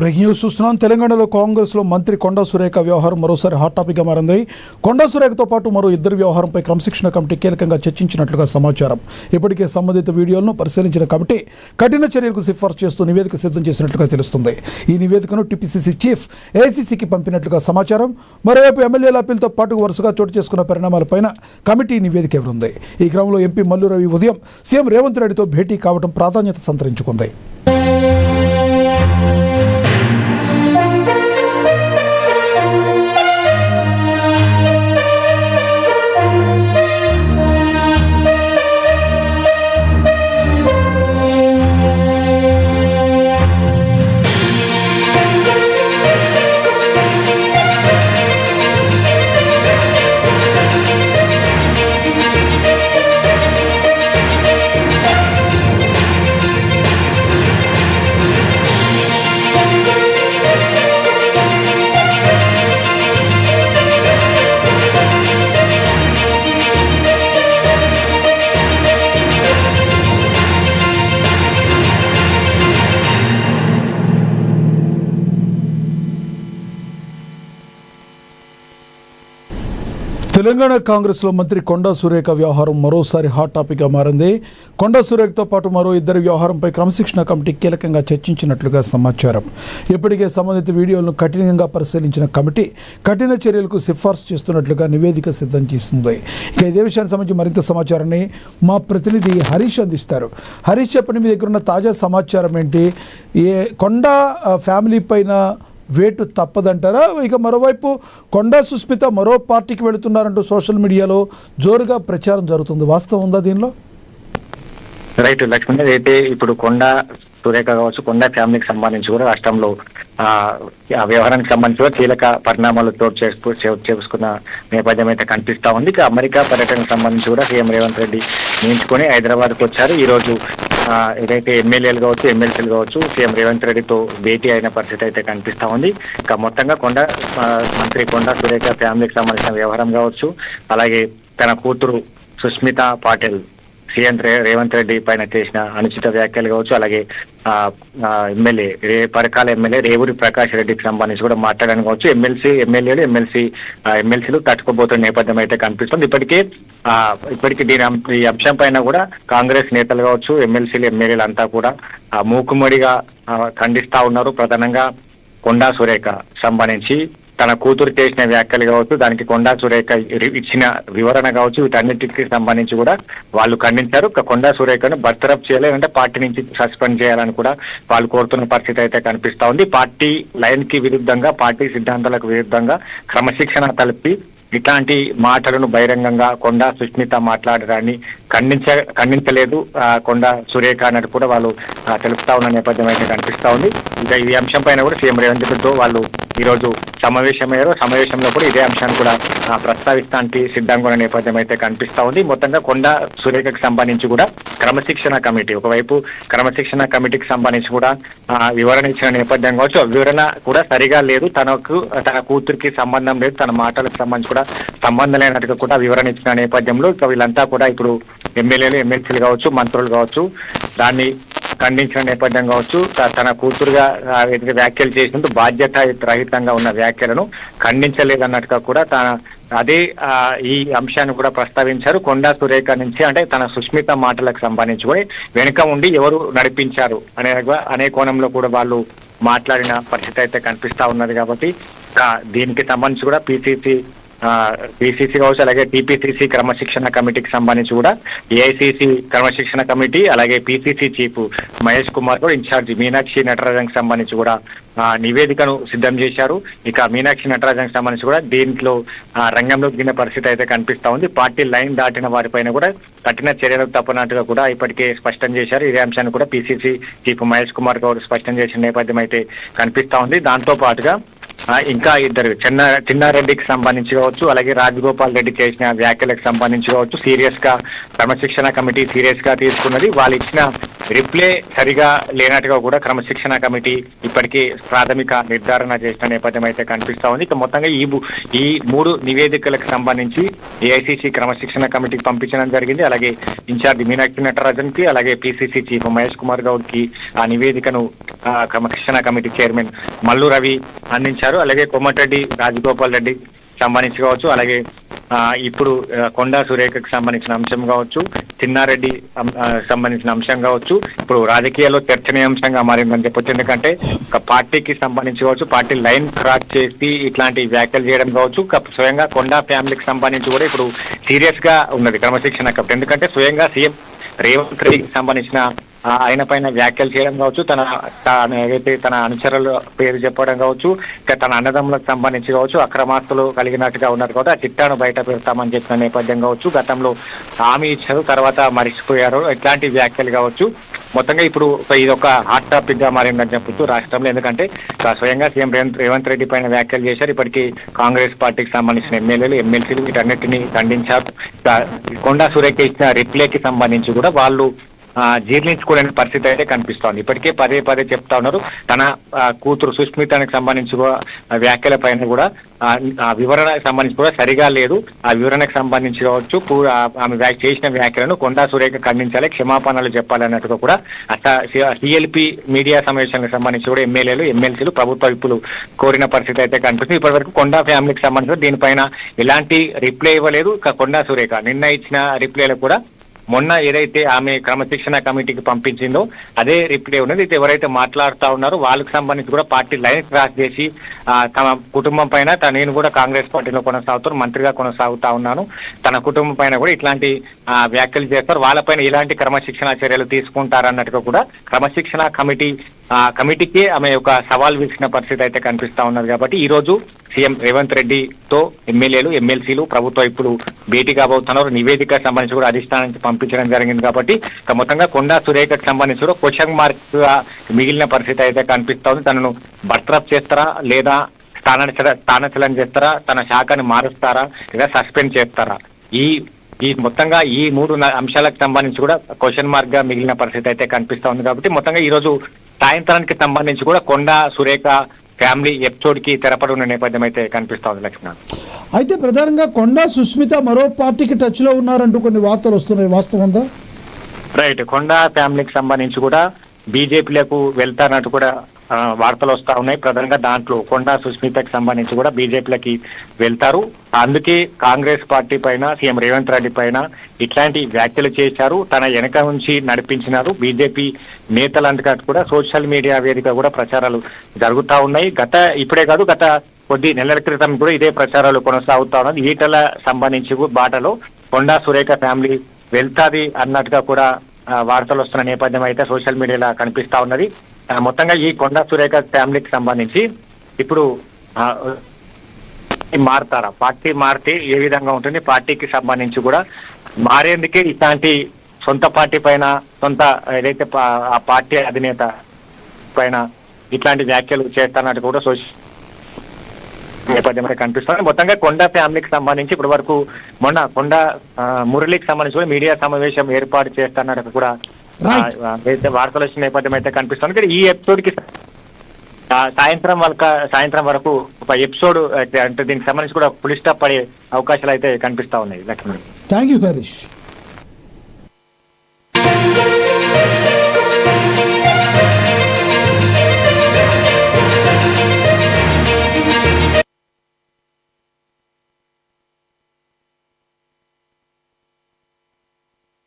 Breaking news చూస్తున్నాం. తెలంగాణలో కాంగ్రెస్లో మంత్రి కొండా సురేఖ వ్యవహారం మరోసారి హాట్ టాపిక్గా మారింది. కొండా సురేఖతో పాటు మరో ఇద్దరు వ్యవహారంపై క్రమశిక్షణ కమిటీ కీలకంగా చర్చించినట్లుగా సమాచారం. ఇప్పటికే సంబంధిత వీడియోలను పరిశీలించిన కమిటీ కఠిన చర్యలకు సిఫార్సు చేస్తూ నివేదిక సిద్ధం చేసినట్లుగా తెలుస్తుంది. ఈ నివేదికను టీపీసీసీ చీఫ్ ఏఐసీసీకి పంపినట్లుగా సమాచారం. మరోవైపు ఎమ్మెల్యేల అప్పీల్తో పాటు వరుసగా చోటు చేసుకున్న పరిణామాలపైన కమిటీ నివేదిక ఇవ్వనుంది. ఈ క్రమంలో ఎంపీ మల్లు రవి ఉదయం సీఎం రేవంత్ రెడ్డితో భేటీ కావడం ప్రాధాన్యత సంతరించుకుంది. తెలంగాణ కాంగ్రెస్లో మంత్రి కొండా సురేఖ వ్యవహారం మరోసారి హాట్ టాపిక్గా మారింది. కొండా సురేఖతో పాటు మరో ఇద్దరి వ్యవహారంపై క్రమశిక్షణ కమిటీ కీలకంగా చర్చించినట్లుగా సమాచారం. ఇప్పటికే సంబంధిత వీడియోలను కఠినంగా పరిశీలించిన కమిటీ కఠిన చర్యలకు సిఫార్సు చేస్తున్నట్లుగా నివేదిక సిద్ధం చేస్తుంది. ఇక ఇదే విషయానికి సంబంధించి మరింత సమాచారాన్ని మా ప్రతినిధి హరీష్ అందిస్తారు. హరీష్, చెప్పండి, మీ దగ్గర ఉన్న తాజా సమాచారం ఏంటి? కొండా ఫ్యామిలీ పైన వేటు తప్పదంటారా? ఇక మరోవైపు కొండా సుస్మిత మరో పార్టీకి వెళుతున్నారంటూ సోషల్ మీడియాలో జోరుగా ప్రచారం జరుగుతుంది. వాస్తవం ఉందా దీనిలో? రైట్ లక్ష్మణ్, అయితే ఇప్పుడు కొండా సురేఖ కావచ్చు, కొండా ఫ్యామిలీకి సంబంధించి కూడా రాష్ట్రంలో ఆ వ్యవహారానికి సంబంధించి కూడా కీలక పరిణామాలు చేసుకున్న నేపథ్యం అయితే కనిపిస్తా ఉంది. ఇక అమెరికా పర్యటనకు సంబంధించి కూడా సీఎం రేవంత్ రెడ్డి నియమించుకొని హైదరాబాద్కు వచ్చారు. ఈ రోజు ఏదైతే ఎమ్మెల్యేలు కావచ్చు, ఎమ్మెల్సీలు కావచ్చు, సీఎం రేవంత్ రెడ్డితో భేటీ అయిన పరిస్థితి అయితే కనిపిస్తా ఉంది. ఇక మొత్తంగా మంత్రి కొండా సురేఖ ఫ్యామిలీకి సంబంధించిన వ్యవహారం కావచ్చు, అలాగే తన కూతురు సుస్మిత పాటిల్ సీఎం రేవంత్ రెడ్డి పైన చేసిన అనుచిత వ్యాఖ్యలు కావచ్చు, అలాగే ఎమ్మెల్యే పరకాల ఎమ్మెల్యే రేవూరి ప్రకాష్ రెడ్డికి సంబంధించి కూడా మాట్లాడడానికి కావచ్చు, ఎమ్మెల్సీలు తట్టుకోబోతున్న నేపథ్యం అయితే కనిపిస్తుంది. ఇప్పటికీ ఈ అంశం పైన కూడా కాంగ్రెస్ నేతలు కావచ్చు, ఎమ్మెల్యేలు అంతా కూడా మూకుమ్మడిగా ఖండిస్తా ఉన్నారు. ప్రధానంగా కొండా సురేఖ సంబంధించి తన కూతురు చేసిన వ్యాఖ్యలు కావచ్చు, దానికి కొండా సురేఖ ఇచ్చిన వివరణ కావచ్చు, వీటన్నిటికి సంబంధించి కూడా వాళ్ళు ఖండించారు. కొండా సురేఖను బర్తరఫ్ చేయాలంటే పార్టీ నుంచి సస్పెండ్ చేయాలని కూడా వాళ్ళు కోరుతున్న పరిస్థితి అయితే కనిపిస్తా ఉంది. పార్టీ లైన్ కి విరుద్ధంగా, పార్టీ సిద్ధాంతాలకు విరుద్ధంగా క్రమశిక్షణ కలిపి ఇట్లాంటి మాటలను బహిరంగంగా కొండా సుస్మిత మాట్లాడడాన్ని ఖండించలేదు కొండా సురేఖ అన్నట్టు కూడా వాళ్ళు తెలుపుతా ఉన్న నేపథ్యం అయితే కనిపిస్తా ఉంది. ఇక ఈ అంశం పైన కూడా సీఎం రేవంత్ రెడ్డితో వాళ్ళు ఈ రోజు సమావేశమయ్యారు. సమావేశంలో కూడా ఇదే అంశాన్ని కూడా ప్రస్తావిస్తానికి సిద్ధంగా ఉన్న నేపథ్యం అయితే కనిపిస్తా ఉంది. మొత్తంగా కొండా సురేఖకు సంబంధించి కూడా క్రమశిక్షణ కమిటీ, ఒకవైపు క్రమశిక్షణ కమిటీకి సంబంధించి కూడా వివరణ ఇచ్చిన నేపథ్యం కావచ్చు, వివరణ కూడా సరిగా లేదు, తన కూతురికి సంబంధం లేదు, తన మాటలకు సంబంధించి కూడా సంబంధం లేనట్టుగా కూడా వివరణ ఇచ్చిన నేపథ్యంలో ఇక వీళ్ళంతా కూడా ఇప్పుడు ఎమ్మెల్యేలు, ఎమ్మెల్సీలు కావచ్చు, మంత్రులు కావచ్చు, దాన్ని ఖండించిన నేపథ్యం కావచ్చు, తన కూతురుగా వ్యాఖ్యలు చేసినందుకు బాధ్యత రహితంగా ఉన్న వ్యాఖ్యలను ఖండించలేదన్నట్టుగా కూడా అదే ఈ అంశాన్ని కూడా ప్రస్తావించారు. కొండా సురేఖ నుంచి అంటే తన సుస్మిత మాటలకు సంబంధించి కూడా వెనుక ఉండి ఎవరు నడిపించారు అనే కోణంలో కూడా వాళ్ళు మాట్లాడిన పరిస్థితి అయితే కనిపిస్తా ఉన్నది. కాబట్టి దీనికి సంబంధించి కూడా పిసిసి కావచ్చు, అలాగే టీపీసీసీ క్రమశిక్షణ కమిటీకి సంబంధించి కూడా ఏఐసీసీ క్రమశిక్షణ కమిటీ, అలాగే పిసిసి చీఫ్ మహేష్ కుమార్ కూడా ఇన్ఛార్జ్ మీనాక్షి నటరాజన్కి సంబంధించి కూడా నివేదికను సిద్ధం చేశారు. ఇక మీనాక్షి నటరాజన్కి సంబంధించి కూడా దీంట్లో రంగంలోకి దిగిన పరిస్థితి అయితే కనిపిస్తా ఉంది. పార్టీ లైన్ దాటిన వారిపైన కూడా కఠిన చర్యలకు తప్పనట్టుగా కూడా ఇప్పటికే స్పష్టం చేశారు. ఇదే అంశాన్ని కూడా పిసిసి చీఫ్ మహేష్ కుమార్ గౌడ్ స్పష్టం చేసిన నేపథ్యం అయితే కనిపిస్తా ఉంది. దాంతో పాటుగా ఇంకా ఇద్దరు చిన్నారెడ్డికి సంబంధించి కావచ్చు, అలాగే రాజగోపాల్ రెడ్డి చేసిన వ్యాఖ్యలకు సంబంధించి కావచ్చు, సీరియస్ గా క్రమశిక్షణ కమిటీ సీరియస్ గా తీసుకున్నది. వాళ్ళు ఇచ్చిన రిప్లే సరిగా లేనట్టుగా కూడా క్రమశిక్షణ కమిటీ ఇప్పటికీ ప్రాథమిక నిర్ధారణ చేసిన నేపథ్యం అయితే కనిపిస్తా ఉంది. ఇక మొత్తంగా ఈ 3 నివేదికలకు సంబంధించి ఏఐసిసి క్రమశిక్షణ కమిటీకి పంపించడం జరిగింది. అలాగే ఇన్ఛార్జి మీనాక్షి నటరాజన్ కి, అలాగే పిసిసి చీఫ్ మహేష్ కుమార్ గౌడ్ కి ఆ నివేదికను క్రమశిక్షణ కమిటీ చైర్మన్ మల్లు రవి అందించారు. అలాగే కోమటిరెడ్డి రాజగోపాల్ రెడ్డి సంబంధించి కావచ్చు, అలాగే ఇప్పుడు కొండా సురేఖకు సంబంధించిన అంశం కావచ్చు, చిన్నారెడ్డి సంబంధించిన అంశం కావచ్చు, ఇప్పుడు రాజకీయాల్లో చర్చనీయాంశంగా మారిందని చెప్పొచ్చు. ఎందుకంటే ఒక పార్టీకి సంబంధించి కావచ్చు, పార్టీ లైన్ క్రాస్ చేసి ఇట్లాంటి వ్యాఖ్యలు చేయడం కావచ్చు, స్వయంగా కొండా ఫ్యామిలీకి సంబంధించి కూడా ఇప్పుడు సీరియస్ గా ఉన్నది క్రమశిక్షణ కమిటీ. ఎందుకంటే స్వయంగా సీఎం రేవంత్ రెడ్డికి సంబంధించిన ఆయన పైన వ్యాఖ్యలు చేయడం కావచ్చు, ఏదైతే తన అనుచరుల పేరు చెప్పడం కావచ్చు, ఇంకా తన అన్నదమ్ములకు సంబంధించి కావచ్చు, అక్రమాస్తులు కలిగినట్టుగా ఉన్నారు కాబట్టి ఆ చిట్టాను బయట పెడతామని చెప్పిన నేపథ్యం కావచ్చు, గతంలో హామీ ఇచ్చారు తర్వాత మరిచిపోయారు, ఇట్లాంటి వ్యాఖ్యలు కావచ్చు. మొత్తంగా ఇప్పుడు ఇది ఒక హాట్ టాపిక్ గా మారిందని చెప్పొచ్చు రాష్ట్రంలో. ఎందుకంటే స్వయంగా సీఎం రేవంత్ రెడ్డి పైన వ్యాఖ్యలు చేశారు. ఇప్పటికీ కాంగ్రెస్ పార్టీకి సంబంధించిన ఎమ్మెల్యేలు ఎమ్మెల్సీలు వీటన్నిటిని ఖండించారు. కొండా సురేఖ ఇచ్చిన రిప్లేకి సంబంధించి కూడా వాళ్ళు జీర్ణించుకోలేని పరిస్థితి అయితే కనిపిస్తోంది. ఇప్పటికే పదే పదే చెప్తా ఉన్నారు. తన కూతురు సుష్మితానికి సంబంధించి కూడా వ్యాఖ్యల పైన కూడా ఆ వివరణకు సంబంధించి కూడా సరిగా లేదు. ఆ వివరణకు సంబంధించి కావచ్చు, ఆమె చేసిన వ్యాఖ్యలను కొండా సురేఖ ఖండించాలి, క్షమాపణలు చెప్పాలన్నట్టుగా కూడా సిఎల్పి మీడియా సమావేశానికి సంబంధించి కూడా ఎమ్మెల్యేలు ఎమ్మెల్సీలు ప్రభుత్వ విప్పులు కోరిన పరిస్థితి అయితే కనిపిస్తుంది. ఇప్పటి వరకు కొండా ఫ్యామిలీకి సంబంధించి దీనిపైన ఎలాంటి రిప్లై ఇవ్వలేదు. కొండా సురేఖ నిన్న ఇచ్చిన రిప్లైలు కూడా మొన్న ఏదైతే ఆమె క్రమశిక్షణ కమిటీకి పంపించిందో అదే రిప్లై ఉన్నది. ఇది ఎవరైతే మాట్లాడుతా ఉన్నారో వాళ్ళకి సంబంధించి కూడా పార్టీ లైన్ క్రాస్ చేసి తమ కుటుంబం పైన నేను కూడా కాంగ్రెస్ పార్టీలో కొనసాగుతాను, మంత్రిగా కొనసాగుతా ఉన్నాను, తన కుటుంబం పైన కూడా ఇట్లాంటి వ్యాఖ్యలు చేస్తారు, వాళ్ళపైన ఇలాంటి క్రమశిక్షణ చర్యలు తీసుకుంటారన్నట్టుగా కూడా క్రమశిక్షణ కమిటీకి ఆమె ఒక సవాల్ విసిరిన పరిస్థితి అయితే కనిపిస్తా ఉన్నది. కాబట్టి ఈ రోజు సీఎం రేవంత్ రెడ్డితో ఎమ్మెల్యేలు ఎమ్మెల్సీలు ప్రభుత్వం ఇప్పుడు భేటీ కాబోతున్నారు. నివేదిక సంబంధించి కూడా అధిష్టానానికి పంపించడం జరిగింది. కాబట్టి మొత్తంగా కొండా సురేఖకు సంబంధించి కూడా క్వశ్చన్ మార్క్ మిగిలిన పరిస్థితి అయితే కనిపిస్తా ఉంది. తనను బర్తరఫ్ చేస్తారా లేదా స్థానచలనం చేస్తారా, తన శాఖని మారుస్తారా లేదా సస్పెండ్ చేస్తారా, ఈ మొత్తంగా ఈ 3 అంశాలకు సంబంధించి కూడా క్వశ్చన్ మార్క్ గా మిగిలిన పరిస్థితి అయితే కనిపిస్తా ఉంది. కాబట్టి మొత్తంగా ఈ రోజు సాయంత్రానికి సంబంధించి కూడా కొండా సురేఖ ఫ్యామిలీ ఎపిసోడ్ కి తెరపడి ఉన్న నేపథ్యం అయితే కనిపిస్తా ఉంది లక్ష్మణ్. అయితే ప్రధానంగా కొండా సుస్మిత మరో పార్టీకి టచ్ లో ఉన్నారంటూ కొన్ని వార్తలు వస్తున్నాయి, వాస్తవం ఉందా? రైట్, కొండా ఫ్యామిలీకి సంబంధించి కూడా బీజేపీలకు వెళ్తానట్టు కూడా వార్తలు వస్తా ఉన్నాయి. ప్రధానంగా దాంట్లో కొండా సుస్మితకి సంబంధించి కూడా బీజేపీలకి వెళ్తారు. అందుకే కాంగ్రెస్ పార్టీ పైన సీఎం రేవంత్ రెడ్డి పైన ఇట్లాంటి వ్యాఖ్యలు చేశారు, తన వెనక నుంచి నడిపించినారు. బీజేపీ నేతలంతగా కూడా సోషల్ మీడియా వేదిక కూడా ప్రచారాలు జరుగుతా ఉన్నాయి. ఇప్పుడే కాదు గత కొద్ది నెలల క్రితం కూడా ఇదే ప్రచారాలు కొనసాగుతా ఉన్నది. ఈటల సంబంధించి బాటలో కొండా సురేఖ ఫ్యామిలీ వెళ్తాది అన్నట్టుగా కూడా వార్తలు వస్తున్న నేపథ్యం అయితే సోషల్ మీడియాలో కనిపిస్తా ఉన్నది. మొత్తంగా ఈ కొండా సురేఖ ఫ్యామిలీకి సంబంధించి ఇప్పుడు మారుతారా, పార్టీ మారితే ఏ విధంగా ఉంటుంది, పార్టీకి సంబంధించి కూడా మారేందుకే ఇట్లాంటి సొంత పార్టీ పైన ఏదైతే ఆ పార్టీ అధినేత పైన ఇట్లాంటి వ్యాఖ్యలు చేస్తానట్టు కూడా సోషల్ నేపథ్యం కనిపిస్తుంది. మొత్తంగా కొండా ఫ్యామిలీకి సంబంధించి ఇప్పటి వరకు మొన్న కొండా మురళికి సంబంధించి కూడా మీడియా సమావేశం ఏర్పాటు చేస్తానట్టు కూడా వార్తలు వచ్చిన నేపథ్యం అయితే కనిపిస్తుంది. ఈ ఎపిసోడ్ కి సాయంత్రం వరకు ఒక ఎపిసోడ్ అంటే దీనికి సంబంధించి కూడా ఫుల్ స్టాప్ పడే అవకాశాలు అయితే కనిపిస్తా ఉన్నాయి లక్ష్మణ్. Thank you Harish.